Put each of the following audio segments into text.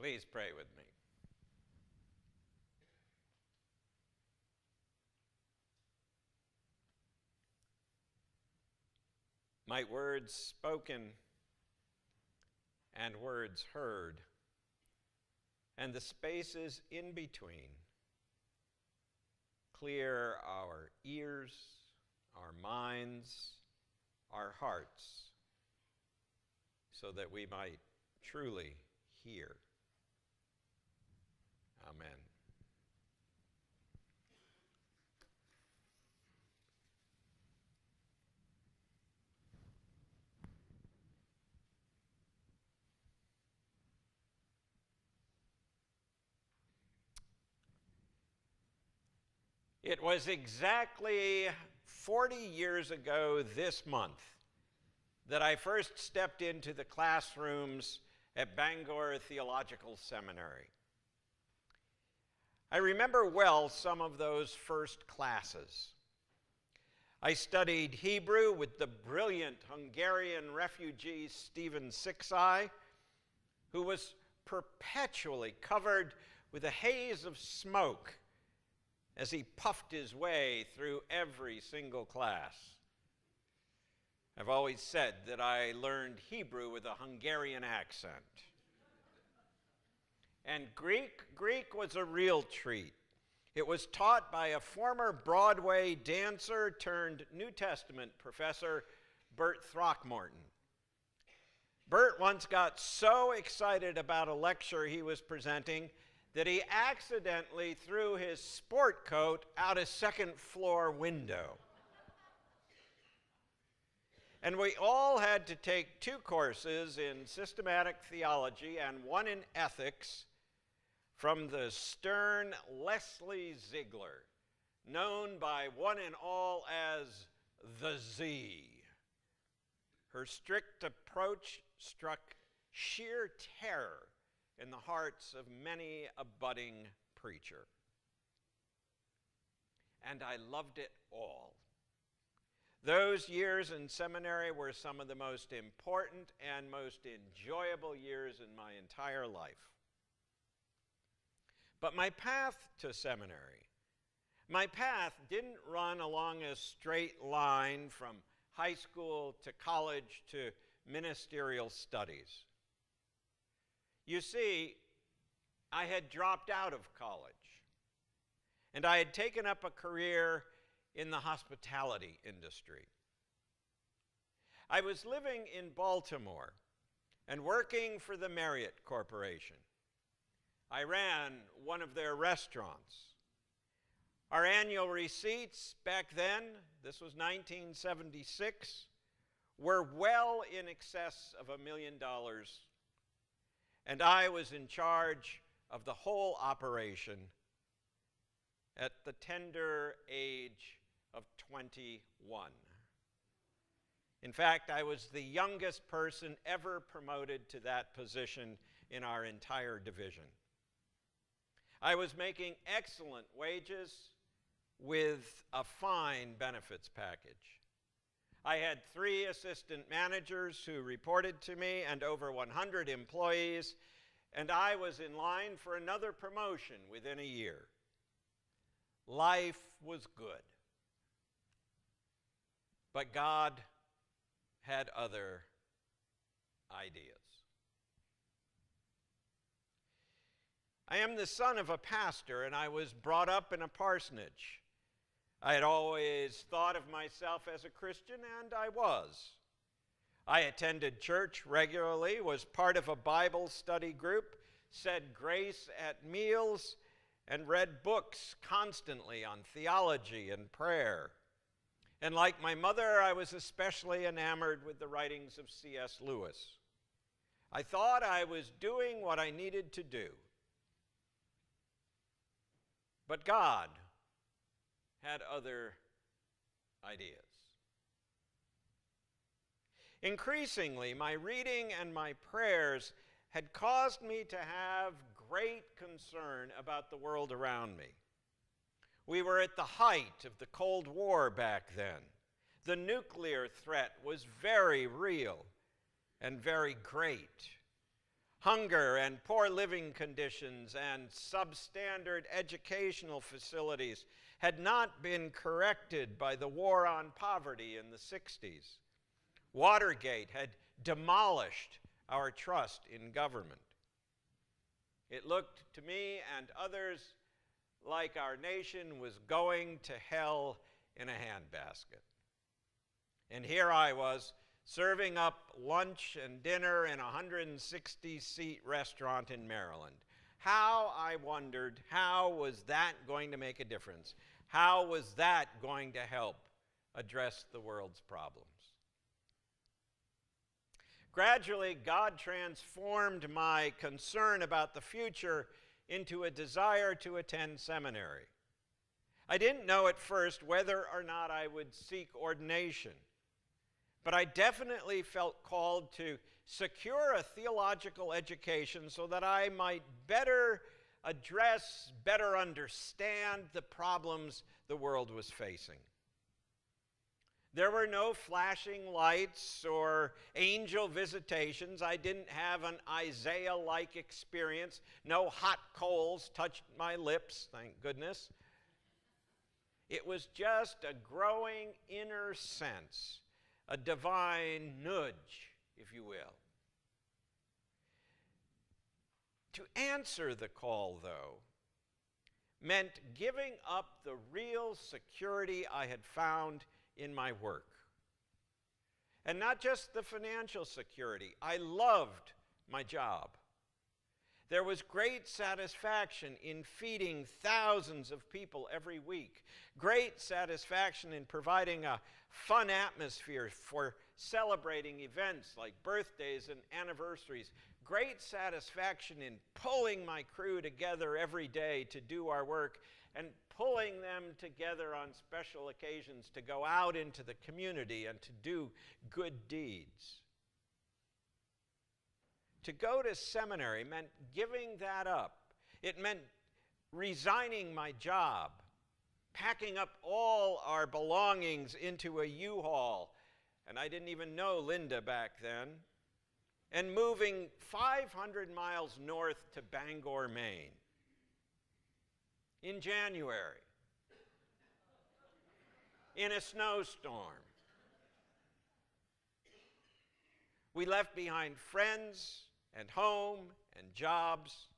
Please pray with me. Might words spoken and words heard, and the spaces in between, clear our ears, our minds, our hearts, so that we might truly hear. Amen. It was exactly 40 years ago this month that I first stepped into the classrooms at Bangor Theological Seminary. I remember well some of those first classes. I studied Hebrew with the brilliant Hungarian refugee Stephen Sixeye, who was perpetually covered with a haze of smoke as he puffed his way through every single class. I've always said that I learned Hebrew with a Hungarian accent. And Greek was a real treat. It was taught by a former Broadway dancer turned New Testament professor, Bert Throckmorton. Bert once got so excited about a lecture he was presenting that he accidentally threw his sport coat out a second-floor window. And we all had to take 2 courses in systematic theology and 1 in ethics from the stern Leslie Ziegler, known by one and all as the Z. Her strict approach struck sheer terror in the hearts of many a budding preacher. And I loved it all. Those years in seminary were some of the most important and most enjoyable years in my entire life. But my path to seminary, my path didn't run along a straight line from high school to college to ministerial studies. You see, I had dropped out of college, and I had taken up a career in the hospitality industry. I was living in Baltimore and working for the Marriott Corporation. I ran one of their restaurants. Our annual receipts back then, this was 1976, were well in excess of $1 million. And I was in charge of the whole operation at the tender age of 21. In fact, I was the youngest person ever promoted to that position in our entire division. I was making excellent wages with a fine benefits package. I had 3 assistant managers who reported to me and over 100 employees, and I was in line for another promotion within a year. Life was good. But God had other ideas. I am the son of a pastor, and I was brought up in a parsonage. I had always thought of myself as a Christian, and I was. I attended church regularly, was part of a Bible study group, said grace at meals, and read books constantly on theology and prayer. And like my mother, I was especially enamored with the writings of C.S. Lewis. I thought I was doing what I needed to do. But God had other ideas. Increasingly, my reading and my prayers had caused me to have great concern about the world around me. We were at the height of the Cold War back then. The nuclear threat was very real and very great. Hunger and poor living conditions and substandard educational facilities had not been corrected by the war on poverty in the 60s. Watergate had demolished our trust in government. It looked to me and others like our nation was going to hell in a handbasket. And here I was, serving up lunch and dinner in a 160-seat restaurant in Maryland. How, I wondered, how was that going to make a difference? How was that going to help address the world's problems? Gradually, God transformed my concern about the future into a desire to attend seminary. I didn't know at first whether or not I would seek ordination, but I definitely felt called to secure a theological education so that I might better address, better understand the problems the world was facing. There were no flashing lights or angel visitations. I didn't have an Isaiah-like experience. No hot coals touched my lips, thank goodness. It was just a growing inner sense, a divine nudge, if you will. To answer the call, though, meant giving up the real security I had found in my work. And not just the financial security. I loved my job. There was great satisfaction in feeding thousands of people every week. Great satisfaction in providing a fun atmosphere for celebrating events like birthdays and anniversaries. Great satisfaction in pulling my crew together every day to do our work and pulling them together on special occasions to go out into the community and to do good deeds. To go to seminary meant giving that up. It meant resigning my job, packing up all our belongings into a U-Haul, and I didn't even know Linda back then, and moving 500 miles north to Bangor, Maine in January in a snowstorm. We left behind friends and home and jobs,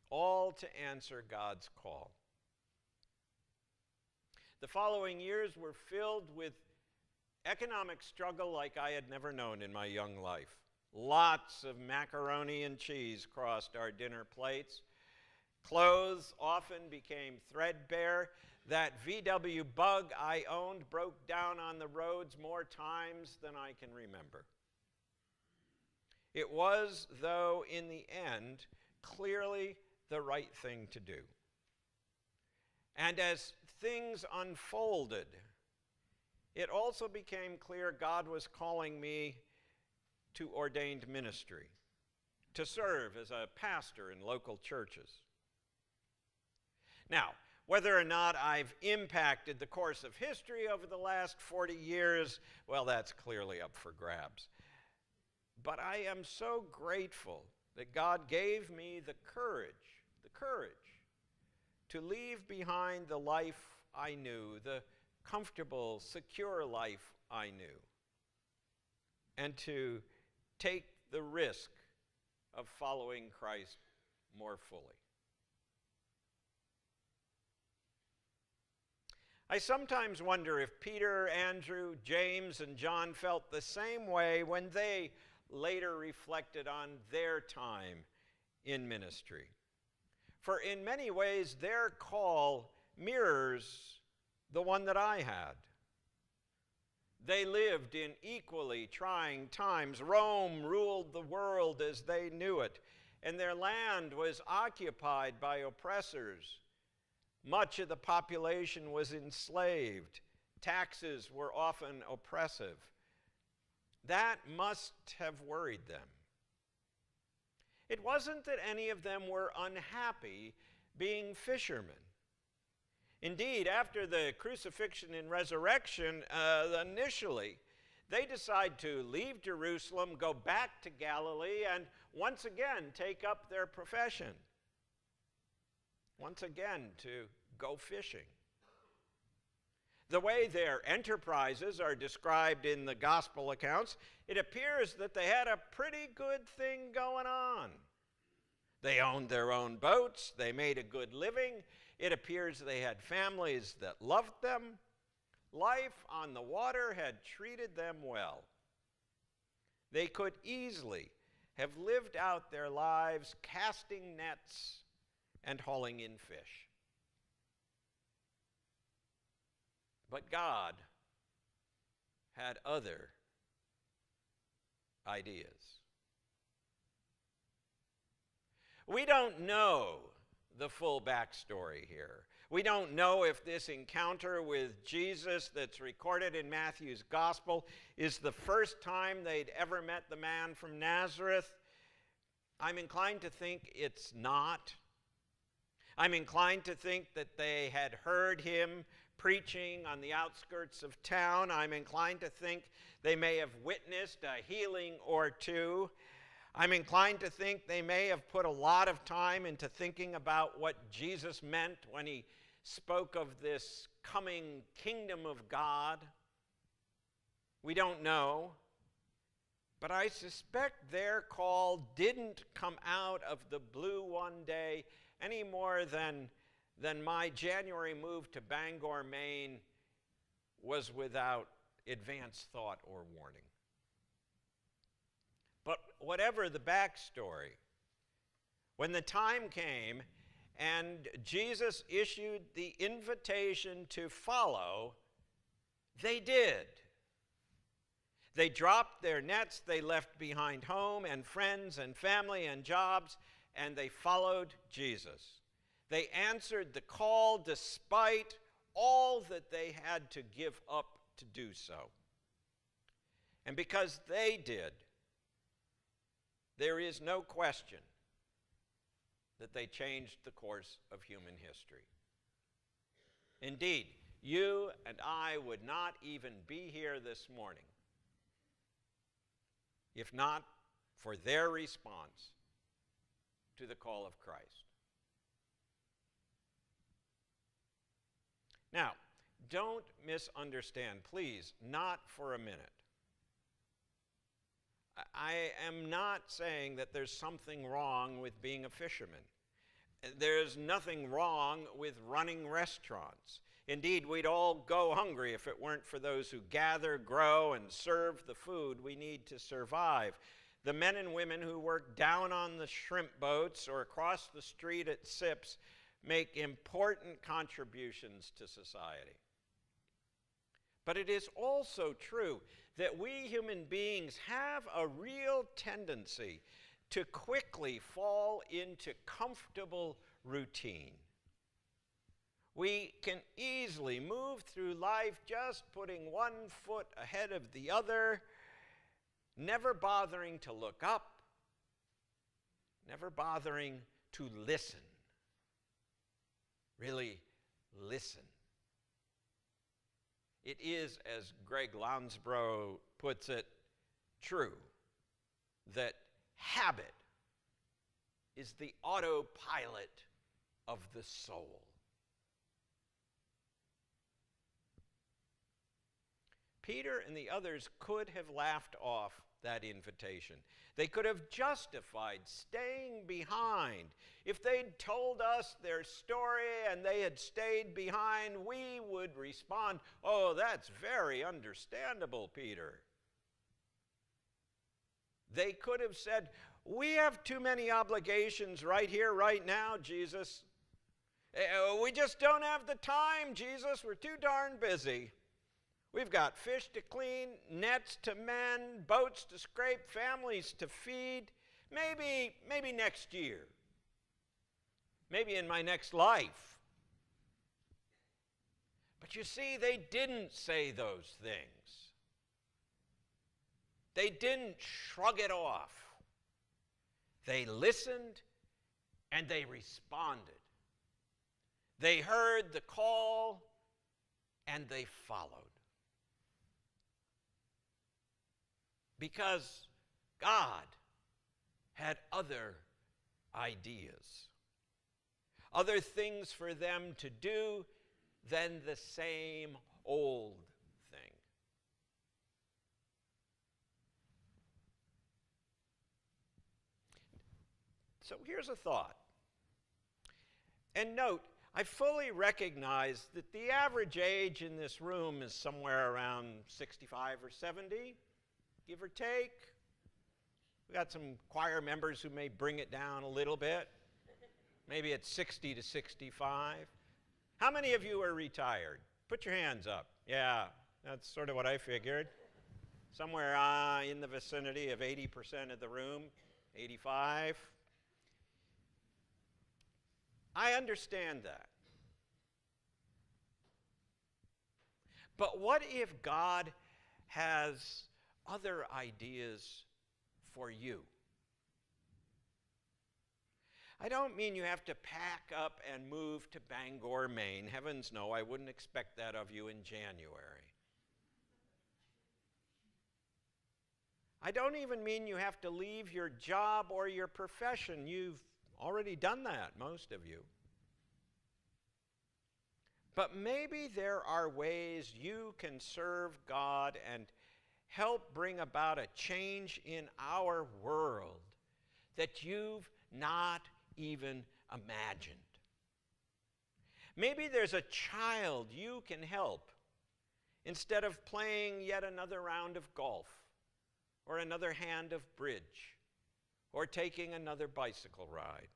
all to answer God's call. The following years were filled with economic struggle like I had never known in my young life. Lots of macaroni and cheese crossed our dinner plates. Clothes often became threadbare. That VW Bug I owned broke down on the roads more times than I can remember. It was, though, in the end, clearly the right thing to do. And as things unfolded, it also became clear God was calling me to ordained ministry, to serve as a pastor in local churches. Now, whether or not I've impacted the course of history over the last 40 years, well, that's clearly up for grabs. But I am so grateful that God gave me the courage to leave behind the life I knew, the comfortable, secure life I knew, and to take the risk of following Christ more fully. I sometimes wonder if Peter, Andrew, James, and John felt the same way when they later reflected on their time in ministry. For in many ways, their call mirrors the one that I had. They lived in equally trying times. Rome ruled the world as they knew it, and their land was occupied by oppressors. Much of the population was enslaved. Taxes were often oppressive. That must have worried them. It wasn't that any of them were unhappy being fishermen. Indeed, after the crucifixion and resurrection, initially, they decide to leave Jerusalem, go back to Galilee, and once again take up their profession, once again to go fishing. The way their enterprises are described in the gospel accounts, it appears that they had a pretty good thing going on. They owned their own boats, they made a good living. It appears they had families that loved them. Life on the water had treated them well. They could easily have lived out their lives casting nets and hauling in fish. But God had other ideas. We don't know the full backstory here. We don't know if this encounter with Jesus that's recorded in Matthew's gospel is the first time they'd ever met the man from Nazareth. I'm inclined to think it's not. I'm inclined to think that they had heard him preaching on the outskirts of town. I'm inclined to think they may have witnessed a healing or two. I'm inclined to think they may have put a lot of time into thinking about what Jesus meant when he spoke of this coming kingdom of God. We don't know, but I suspect their call didn't come out of the blue one day any more than my January move to Bangor, Maine was without advance thought or warning. But whatever the backstory, when the time came and Jesus issued the invitation to follow, they did. They dropped their nets, they left behind home and friends and family and jobs, and they followed Jesus. They answered the call despite all that they had to give up to do so. And because they did, there is no question that they changed the course of human history. Indeed, you and I would not even be here this morning if not for their response to the call of Christ. Now, don't misunderstand, please, not for a minute. I am not saying that there's something wrong with being a fisherman. There's nothing wrong with running restaurants. Indeed, we'd all go hungry if it weren't for those who gather, grow, and serve the food we need to survive. The men and women who work down on the shrimp boats or across the street at Sips make important contributions to society. But it is also true that we human beings have a real tendency to quickly fall into comfortable routine. We can easily move through life just putting one foot ahead of the other, never bothering to look up, never bothering to listen. Really listen. It is, as Greg Lounsbrough puts it, true that habit is the autopilot of the soul. Peter and the others could have laughed off that invitation. They could have justified staying behind. If they'd told us their story and they had stayed behind, we would respond, "Oh, that's very understandable, Peter." They could have said, "We have too many obligations right here, right now, Jesus. We just don't have the time, Jesus. We're too darn busy. We've got fish to clean, nets to mend, boats to scrape, families to feed. Maybe next year. Maybe in my next life." But you see, they didn't say those things. They didn't shrug it off. They listened and they responded. They heard the call and they followed. Because God had other ideas, other things for them to do than the same old thing. So here's a thought. And note, I fully recognize that the average age in this room is somewhere around 65 or 70, give or take. We got some choir members who may bring it down a little bit. Maybe it's 60 to 65. How many of you are retired? Put your hands up. Yeah, that's sort of what I figured. Somewhere in the vicinity of 80% of the room, 85. I understand that. But what if God has other ideas for you? I don't mean you have to pack up and move to Bangor, Maine. Heavens no, I wouldn't expect that of you in January. I don't even mean you have to leave your job or your profession. You've already done that, most of you. But maybe there are ways you can serve God and help bring about a change in our world that you've not even imagined. Maybe there's a child you can help instead of playing yet another round of golf or another hand of bridge or taking another bicycle ride.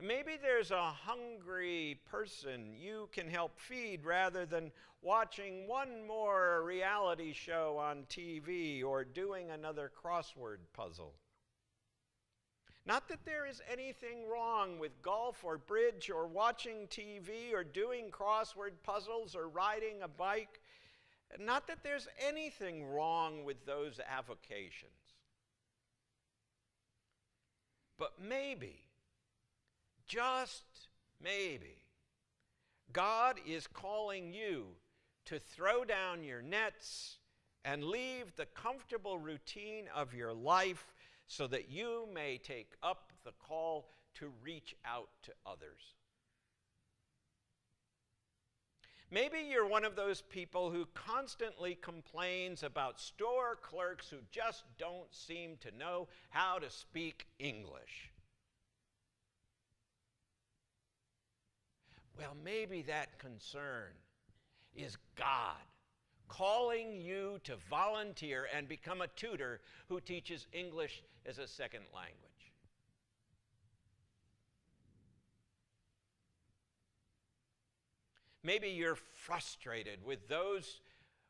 Maybe there's a hungry person you can help feed rather than watching one more reality show on TV or doing another crossword puzzle. Not that there is anything wrong with golf or bridge or watching TV or doing crossword puzzles or riding a bike. Not that there's anything wrong with those avocations. But maybe, just maybe, God is calling you to throw down your nets and leave the comfortable routine of your life so that you may take up the call to reach out to others. Maybe you're one of those people who constantly complains about store clerks who just don't seem to know how to speak English. Well, maybe that concern is God calling you to volunteer and become a tutor who teaches English as a second language. Maybe you're frustrated with those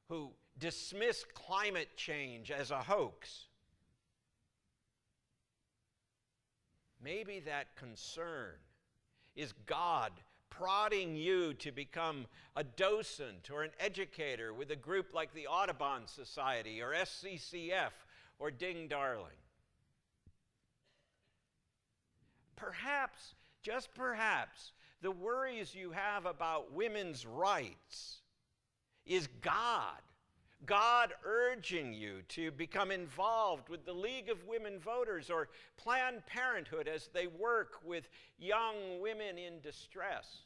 who dismiss climate change as a hoax. Maybe that concern is God prodding you to become a docent or an educator with a group like the Audubon Society or SCCF or Ding Darling. Perhaps, just perhaps, the worries you have about women's rights is God urging you to become involved with the League of Women Voters or Planned Parenthood as they work with young women in distress.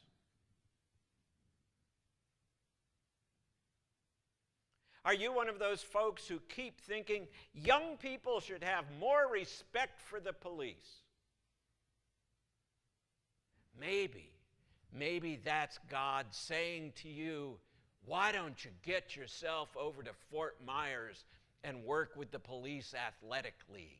Are you one of those folks who keep thinking young people should have more respect for the police? Maybe that's God saying to you, why don't you get yourself over to Fort Myers and work with the Police Athletic League?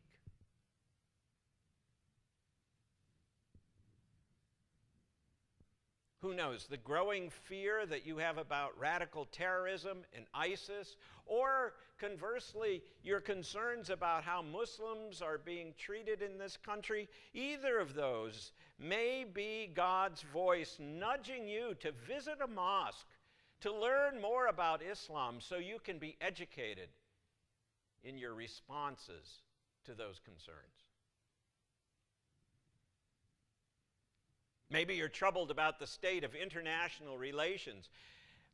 Who knows, the growing fear that you have about radical terrorism and ISIS, or conversely, your concerns about how Muslims are being treated in this country, either of those may be God's voice nudging you to visit a mosque, to learn more about Islam so you can be educated in your responses to those concerns. Maybe you're troubled about the state of international relations.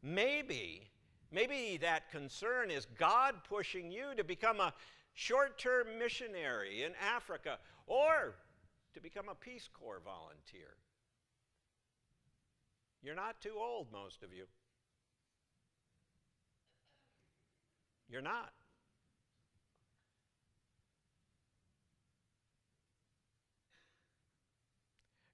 Maybe that concern is God pushing you to become a short-term missionary in Africa, or to become a Peace Corps volunteer. You're not too old, most of you. You're not.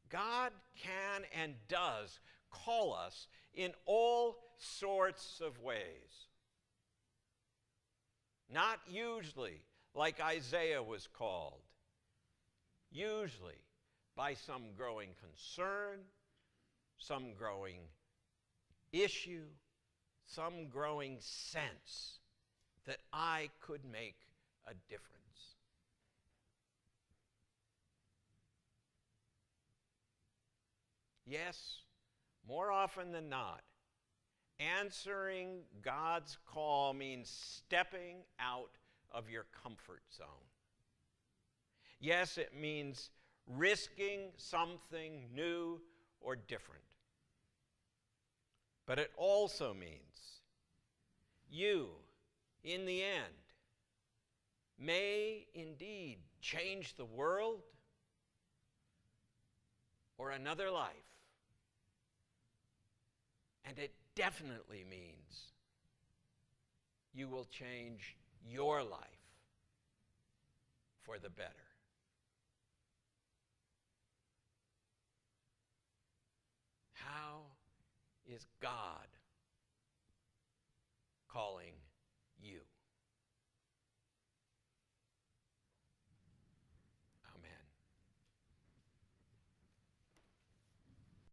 God can and does call us in all sorts of ways. Not usually like Isaiah was called. Usually by some growing concern, some growing issue, some growing sense that I could make a difference. Yes, more often than not, answering God's call means stepping out of your comfort zone. Yes, it means risking something new or different. But it also means you, in the end, may indeed change the world or another life. And it definitely means you will change your life for the better. How is God calling you?